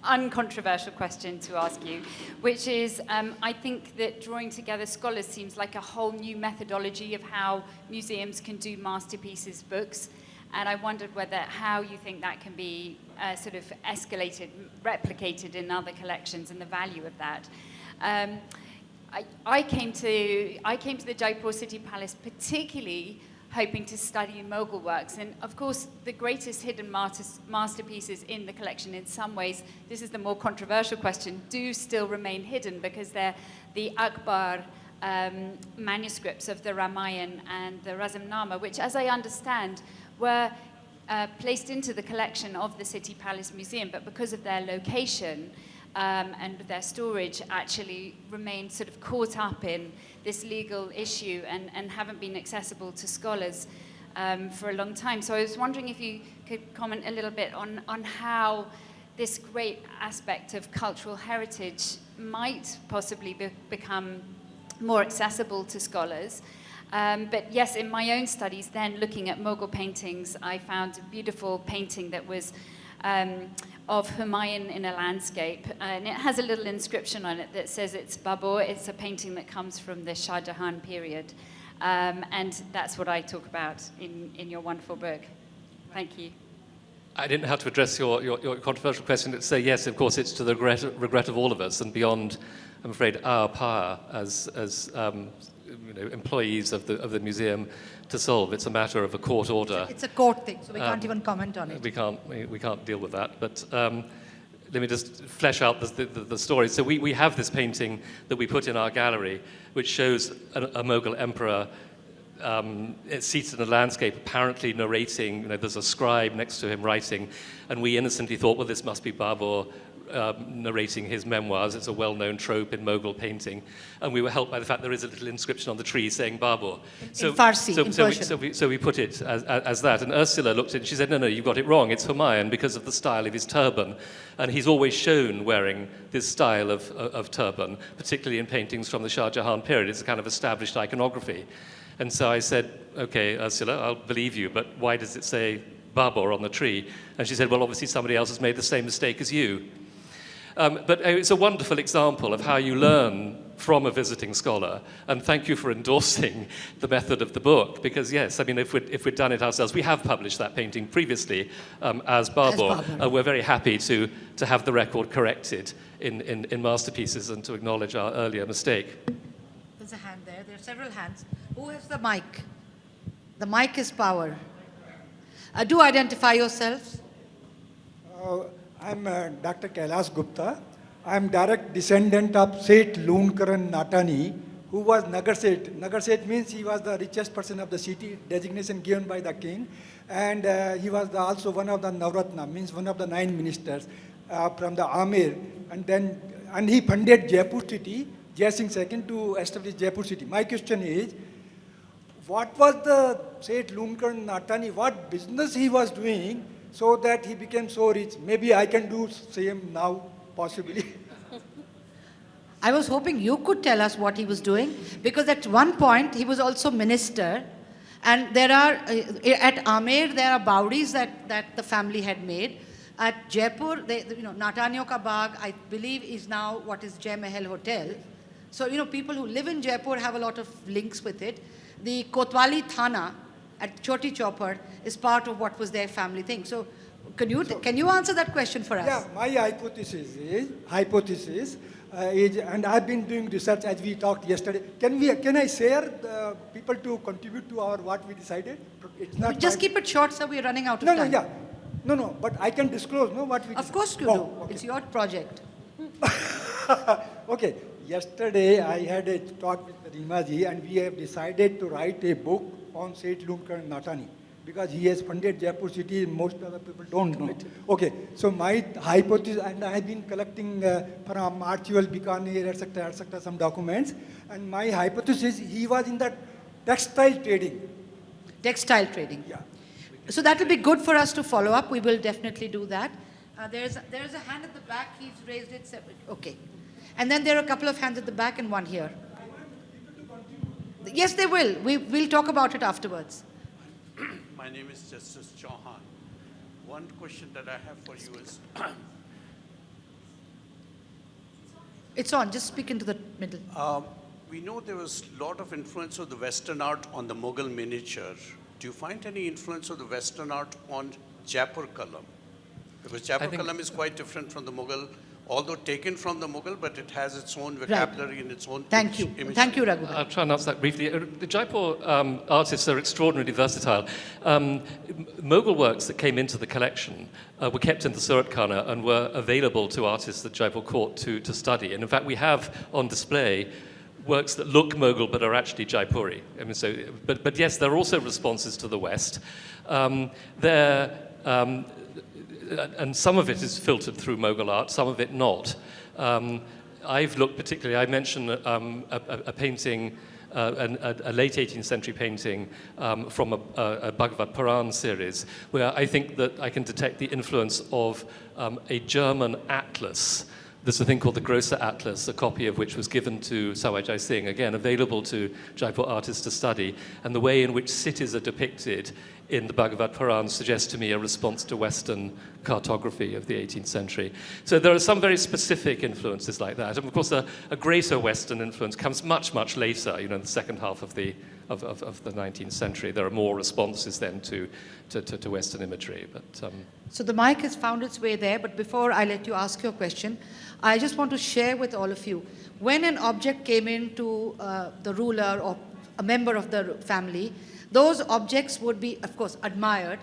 Speaker 6: uncontroversial question to ask you, which is, I think that drawing together scholars seems like a whole new methodology of how museums can do masterpieces books. And I wondered how you think that can be sort of escalated, replicated in other collections, and the value of that. I came to the Jaipur City Palace particularly hoping to study Mughal works. And of course, the greatest hidden masterpieces in the collection, in some ways, this is the more controversial question, do still remain hidden, because they're the Akbar manuscripts of the Ramayana and the Razamnama, which, as I understand, were placed into the collection of the City Palace Museum, but because of their location and their storage, actually remained sort of caught up in this legal issue and haven't been accessible to scholars for a long time. So I was wondering if you could comment a little bit on how this great aspect of cultural heritage might possibly become more accessible to scholars. But yes, in my own studies then, looking at Mughal paintings, I found a beautiful painting that was of Humayun in a landscape, and it has a little inscription on it that says it's Babur. It's a painting that comes from the Shah Jahan period, and that's what I talk about in your wonderful book. Thank you.
Speaker 4: I didn't know how to address your controversial question. To say yes, of course, it's to the regret of all of us, and beyond, I'm afraid, our power as employees of the museum to solve. It's a matter of a court order.
Speaker 2: It's a court thing, so we can't even comment on it.
Speaker 4: We can't deal with that. But let me just flesh out the story. So we have this painting that we put in our gallery, which shows a Mughal emperor seated in a landscape, apparently narrating. There's a scribe next to him writing, and we innocently thought, well, this must be Babur narrating his memoirs. It's a well-known trope in Mughal painting, and we were helped by the fact there is a little inscription on the tree saying Babur.
Speaker 2: In Farsi, in Persian.
Speaker 4: So we put it as that, and Ursula looked at it and she said, no, you've got it wrong. It's Humayun because of the style of his turban, and he's always shown wearing this style of turban, particularly in paintings from the Shah Jahan period. It's a kind of established iconography. And so I said, okay, Ursula, I'll believe you, but why does it say Babur on the tree? And she said, well, obviously somebody else has made the same mistake as you. But it's a wonderful example of how you learn from a visiting scholar, and thank you for endorsing the method of the book, because yes, I mean, if we'd done it ourselves, we have published that painting previously as Babur. We're very happy to have the record corrected in Masterpieces and to acknowledge our earlier mistake.
Speaker 2: There's a hand there. There are several hands. Who has the mic? The mic is power. Do identify yourselves.
Speaker 7: I'm Dr. Kailash Gupta. I'm direct descendant of Seth Loonkaran Natani, who was Nagar Seth. Nagar Seth means he was the richest person of the city, designation given by the king. And he was also one of the Navratna, means one of the 9 ministers from the Amir. And he funded Jaipur city, Jai Singh II, to establish Jaipur city. My question is, what was the Seth Lunkar Natani, what business he was doing so that he became so rich? Maybe I can do same now, possibly.
Speaker 2: I was hoping you could tell us what he was doing, because at one point he was also minister, and there are, at Amer, there are bawdis that the family had made. At Jaipur, Natanio Ka Bagh, I believe, is now what is Jai Mahal Hotel. So, people who live in Jaipur have a lot of links with it. The Kotwali Thana at Choti Chopar is part of what was their family thing. So, can you answer that question for us?
Speaker 7: Yeah, my hypothesis is, and I've been doing research as we talked yesterday. Can I share the people to contribute to what we decided? It's not
Speaker 2: Just keep it short, sir. We're running out of time.
Speaker 7: No, but I can disclose, what we
Speaker 2: Of course you do.
Speaker 7: Okay.
Speaker 2: It's your project.
Speaker 7: Okay. Yesterday, I had a talk with Rimaji, and we have decided to write a book on Seth Lunkar Natani, because he has funded Jaipur city. Most other people don't know. Okay, so my hypothesis, and I have been collecting from Archival, Bikaner, etc., some documents, and my hypothesis, he was in the textile trading.
Speaker 2: Textile trading.
Speaker 7: Yeah.
Speaker 2: So that will be good for us to follow up. We will definitely do that. There's a hand at the back. He's raised it separate. Okay. And then there are a couple of hands at the back and one here. Yes, they will. We'll talk about it afterwards.
Speaker 8: My name is Justice Chauhan. One question that I have for you is,
Speaker 2: It's on. Just speak into the middle.
Speaker 8: we know there was a lot of influence of the Western art on the Mughal miniature. Do you find any influence of the Western art on Jaipur Kalam? Because Jaipur Kalam is quite different from the Mughal, although taken from the Mughal, but it has its own vocabulary and its own
Speaker 2: Thank you.
Speaker 8: image.
Speaker 2: Thank you, Raghu.
Speaker 4: I'll try and answer that briefly. The Jaipur artists are extraordinarily versatile. Mughal works that came into the collection were kept in the Surat Khana and were available to artists at Jaipur court to study. And in fact, we have on display works that look Mughal but are actually Jaipuri. I mean, but yes, there are also responses to the West. And some of it is filtered through Mughal art, some of it not. I've looked particularly, I mentioned a painting, a late 18th century painting from a Bhagavad Puran series, where I think that I can detect the influence of a German atlas. There's a thing called the Grosser Atlas, a copy of which was given to Sawai Jai Singh, again, available to Jaipur artists to study. And the way in which cities are depicted in the Bhagavad Puran suggests to me a response to Western cartography of the 18th century. So there are some very specific influences like that. And of course, a greater Western influence comes much, much later, in the second half of the 19th century. There are more responses then to Western imagery. But,
Speaker 2: So the mic has found its way there, but before I let you ask your question, I just want to share with all of you, when an object came into the ruler or a member of the family, those objects would be, of course, admired,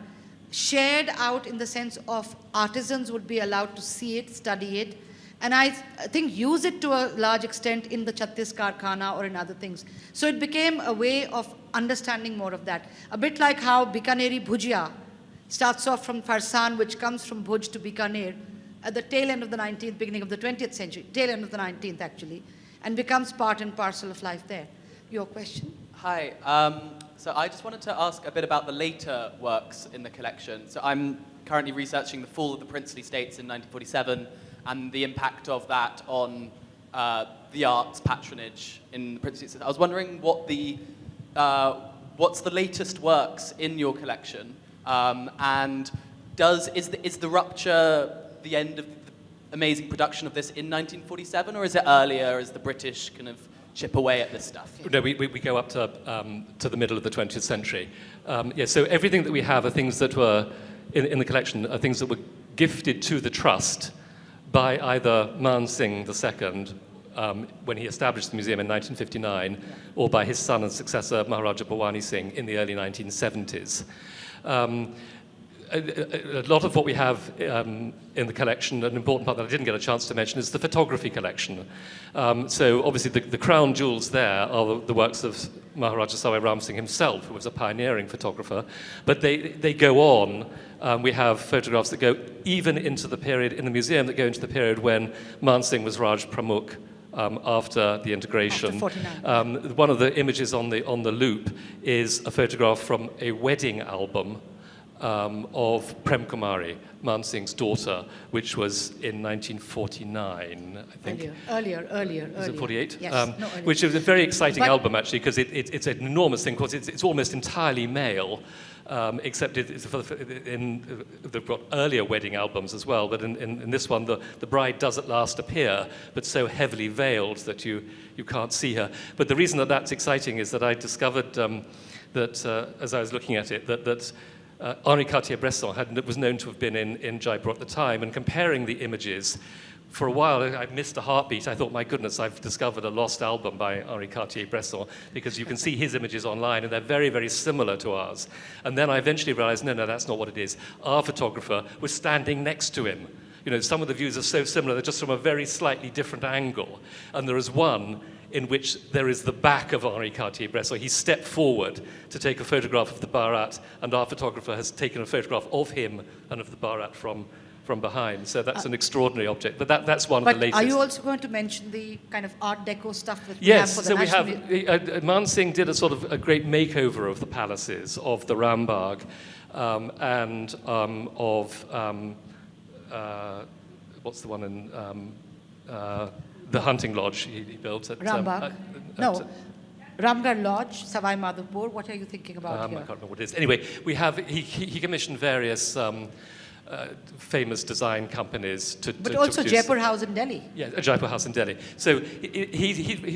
Speaker 2: shared out in the sense of artisans would be allowed to see it, study it, and I think use it to a large extent in the Chhattis Karkhana or in other things. So it became a way of understanding more of that. A bit like how Bikaneri Bhujia starts off from Farsan, which comes from Bhuj to Bikaner, at the tail end of the 19th, beginning of the 20th century, tail end of the 19th actually, and becomes part and parcel of life there. Your question?
Speaker 9: Hi. So I just wanted to ask a bit about the later works in the collection. So I'm currently researching the fall of the princely states in 1947 and the impact of that on the arts patronage in the princely states. I was wondering what what's the latest works in your collection, and is the rupture the end of the amazing production of this in 1947, or is it earlier as the British kind of chip away at this stuff?
Speaker 4: No, we go up to the middle of the 20th century. So everything that we have are things that were, in the collection, are things that were gifted to the trust by either Man Singh II when he established the museum in 1959, or by his son and successor, Maharaja Bhawani Singh, in the early 1970s. a lot of what we have in the collection, an important part that I didn't get a chance to mention, is the photography collection. So obviously the crown jewels there are the works of Maharaja Sawai Ram Singh himself, who was a pioneering photographer. But they go on. We have photographs that go even into the period, in the museum, that go into the period when Man Singh was Raj Pramukh. After the integration.
Speaker 2: After 49.
Speaker 4: One of the images on the loop is a photograph from a wedding album of Prem Kumari, Man Singh's daughter, which was in 1949, I think.
Speaker 2: Earlier.
Speaker 4: Was it 48?
Speaker 2: Yes. No, earlier.
Speaker 4: Which is a very exciting album, actually, because it's an enormous thing, because it's almost entirely male. Except they've got earlier wedding albums as well, but in this one, the bride does at last appear, but so heavily veiled that you can't see her. But the reason that that's exciting is that I discovered that, as I was looking at it, that Henri Cartier-Bresson was known to have been in Jaipur at the time, and comparing the images, for a while, I missed a heartbeat. I thought, my goodness, I've discovered a lost album by Henri Cartier-Bresson, because you can see his images online, and they're very, very similar to ours. And then I eventually realized, no, that's not what it is. Our photographer was standing next to him. You know, some of the views are so similar, they're just from a very slightly different angle. And there is one in which there is the back of Henri Cartier-Bresson. He stepped forward to take a photograph of the Bharat, and our photographer has taken a photograph of him and of the Bharat from behind. So that's an extraordinary object. But that's one of the latest.
Speaker 2: Are you also going to mention the kind of Art Deco stuff that we have for the National Museum?
Speaker 4: Yes, so we have, Man Singh did a great makeover of the palaces, of the Rambagh, and of, what's the one in, the hunting lodge he built at...
Speaker 2: Rambagh? No. Ramgarh Lodge, Savai Madhopur. What are you thinking about here?
Speaker 4: I can't remember what it is. Anyway, he commissioned various famous design companies
Speaker 2: But also Jaipur House in Delhi.
Speaker 4: Yeah, a Jaipur House in Delhi. So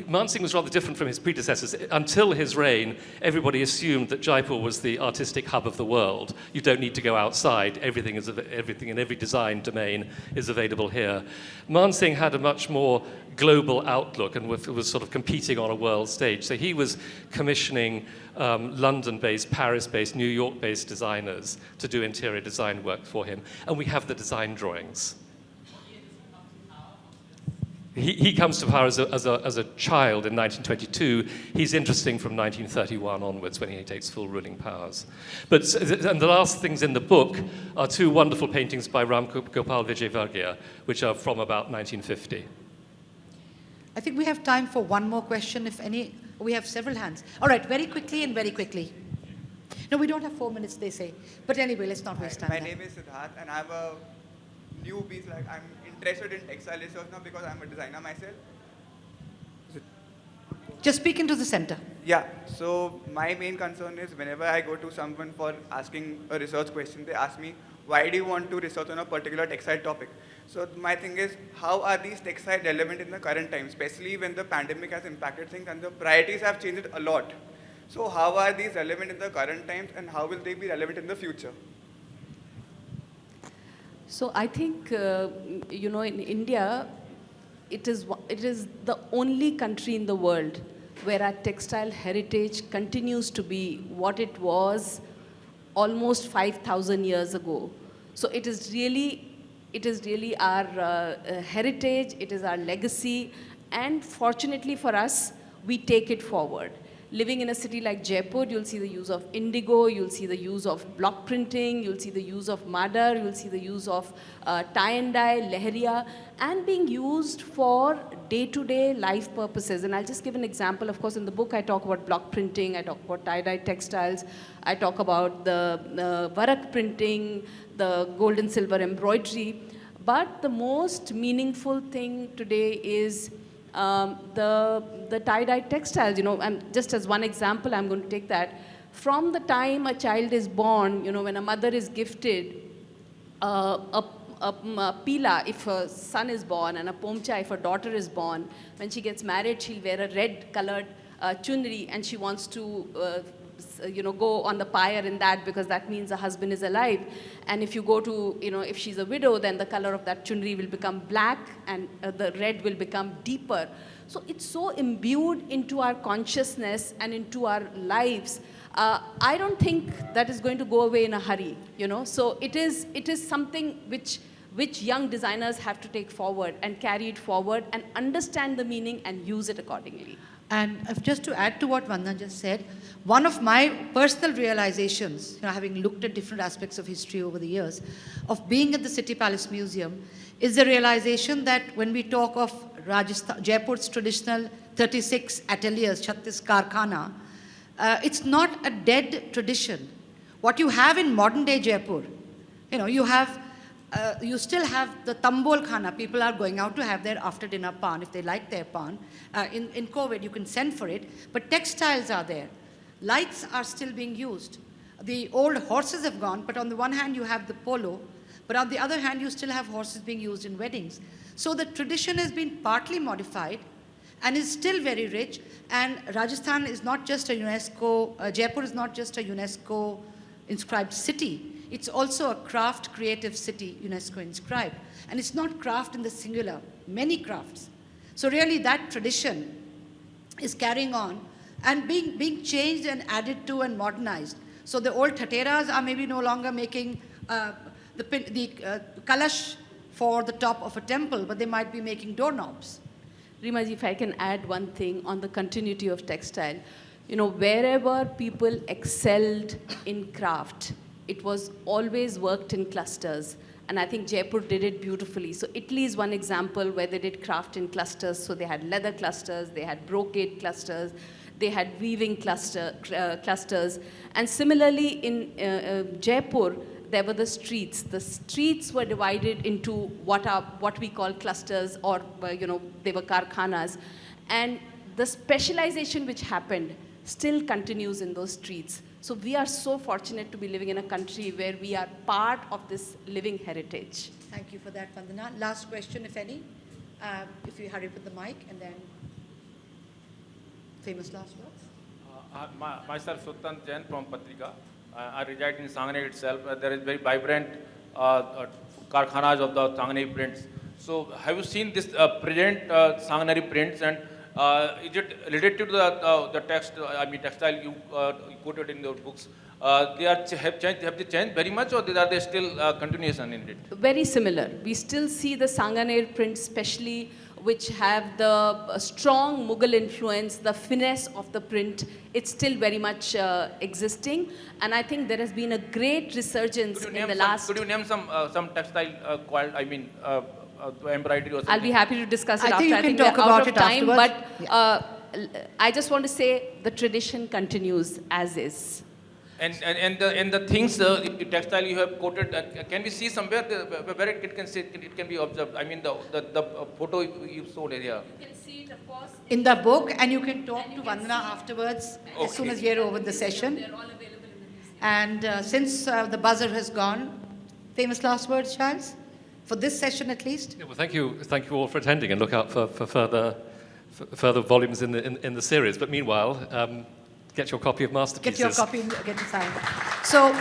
Speaker 4: Man Singh was rather different from his predecessors. Until his reign, everybody assumed that Jaipur was the artistic hub of the world. You don't need to go outside. Everything in every design domain is available here. Man Singh had a much more global outlook and was sort of competing on a world stage. So he was commissioning London-based, Paris-based, New York-based designers to do interior design work for him. And we have the design drawings. He comes to power as a child in 1922. He's interesting from 1931 onwards, when he takes full ruling powers. And the last things in the book are two wonderful paintings by Ram Gopal Vijayvargiya, which are from about 1950.
Speaker 2: I think we have time for one more question, if any. We have several hands. All right, very quickly and very quickly. No, we don't have 4 minutes, they say. But anyway, let's not waste time.
Speaker 10: My name is Siddharth, and I have a new piece. Like, I'm interested in textile research now because I'm a designer myself.
Speaker 2: Just speak into the center.
Speaker 10: Yeah, so my main concern is whenever I go to someone for asking a research question, they ask me, why do you want to research on a particular textile topic? So my thing is, how are these textiles relevant in the current time, especially when the pandemic has impacted things and the priorities have changed a lot? So how are these relevant in the current times, and how will they be relevant in the future?
Speaker 3: So I think, in India, it is the only country in the world where our textile heritage continues to be what it was almost 5,000 years ago. So it is really our heritage, it is our legacy, and fortunately for us, we take it forward. Living in a city like Jaipur, you'll see the use of indigo, you'll see the use of block printing, you'll see the use of madar, you'll see the use of tie and dye, lehriya, and being used for day-to-day life purposes. And I'll just give an example. Of course, in the book, I talk about block printing, I talk about tie-dye textiles, I talk about the varak printing, the gold and silver embroidery. But the most meaningful thing today is the tie-dye textiles. And just as one example, I'm going to take that. From the time a child is born, when a mother is gifted a pila if a son is born, and a pomcha if a daughter is born, when she gets married, she'll wear a red-colored chunri, and she wants to go on the pyre in that, because that means the husband is alive. And if you go to, if she's a widow, then the color of that chunri will become black, and the red will become deeper. So it's so imbued into our consciousness and into our lives. I don't think that is going to go away in a hurry, you know. So it is something which young designers have to take forward and carry it forward and understand the meaning and use it accordingly.
Speaker 2: And just to add to what Vandana just said, one of my personal realizations, having looked at different aspects of history over the years, of being at the City Palace Museum, is the realization that when we talk of Jaipur's traditional 36 ateliers, 36 karkhana, it's not a dead tradition. What you have in modern day Jaipur, you still have the tambol khana. People are going out to have their after dinner pan if they like their pan. In COVID, you can send for it. But textiles are there. Lights are still being used. The old horses have gone, but on the one hand, you have the polo. But on the other hand, you still have horses being used in weddings. So the tradition has been partly modified and is still very rich. And Rajasthan is not just a UNESCO, Jaipur is not just a UNESCO inscribed city. It's also a craft creative city, UNESCO inscribed. And it's not craft in the singular, many crafts. So really that tradition is carrying on and being changed and added to and modernized. So the old tateras are maybe no longer making the kalash for the top of a temple, but they might be making doorknobs.
Speaker 3: Rimaji, if I can add one thing on the continuity of textile. Wherever people excelled in craft, it was always worked in clusters. And I think Jaipur did it beautifully. So Italy is one example where they did craft in clusters. So they had leather clusters, they had brocade clusters, they had weaving clusters. And similarly in Jaipur, there were the streets. The streets were divided into what we call clusters, or they were karkhanas. And the specialization which happened still continues in those streets. So we are so fortunate to be living in a country where we are part of this living heritage.
Speaker 2: Thank you for that, Vandana. Last question, if any. If you hurry with the mic, and then famous last words.
Speaker 11: Myself, Sultan Jain from Patrika. I reside in Sangane itself. There is very vibrant karkhanas of the Sangane prints. So have you seen this present Sanganeri prints, and is it related to the textile you quoted in your books? Have they changed very much, or are they still continuation in it?
Speaker 3: Very similar. We still see the Sanganer prints, especially which have the strong Mughal influence, the finesse of the print. It's still very much existing, and I think there has been a great resurgence in the last.
Speaker 11: Could you name some textile embroidery or something?
Speaker 3: I'll be happy to discuss it
Speaker 2: I
Speaker 3: after.
Speaker 2: think you can talk
Speaker 3: we're
Speaker 2: about
Speaker 3: out of
Speaker 2: it
Speaker 3: time,
Speaker 2: afterwards.
Speaker 3: but I just want to say the tradition continues as is.
Speaker 11: And the things, textile you have quoted, can we see somewhere where it can be observed? I mean, the photo you showed here.
Speaker 3: You can see it, of course,
Speaker 2: In the book, and you can talk to Vandana afterwards as soon as you're over the session.
Speaker 3: They're all available in the museum.
Speaker 2: And since the buzzer has gone, famous last words, Charles? For this session at least?
Speaker 4: Yeah, well, thank you all for attending, and look out for further volumes in the series. But meanwhile, get your copy of Masterpieces.
Speaker 2: Get your copy and get it signed. So,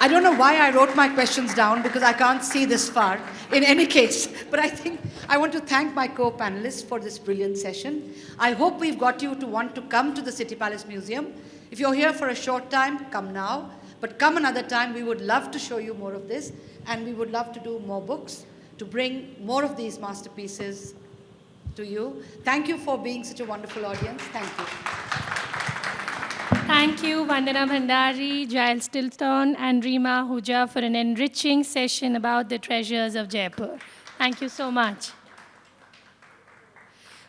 Speaker 2: I don't know why I wrote my questions down, because I can't see this far in any case. But I think I want to thank my co-panelists for this brilliant session. I hope we've got you to want to come to the City Palace Museum. If you're here for a short time, come now. But come another time. We would love to show you more of this. And we would love to do more books to bring more of these masterpieces to you. Thank you for being such a wonderful audience. Thank you.
Speaker 1: Thank you, Vandana Bhandari, Giles Tilton, and Rima Huja for an enriching session about the treasures of Jaipur. Thank you so much.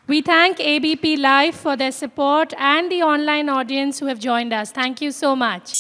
Speaker 1: We thank ABP Live for their support and the online audience who have joined us. Thank you so much.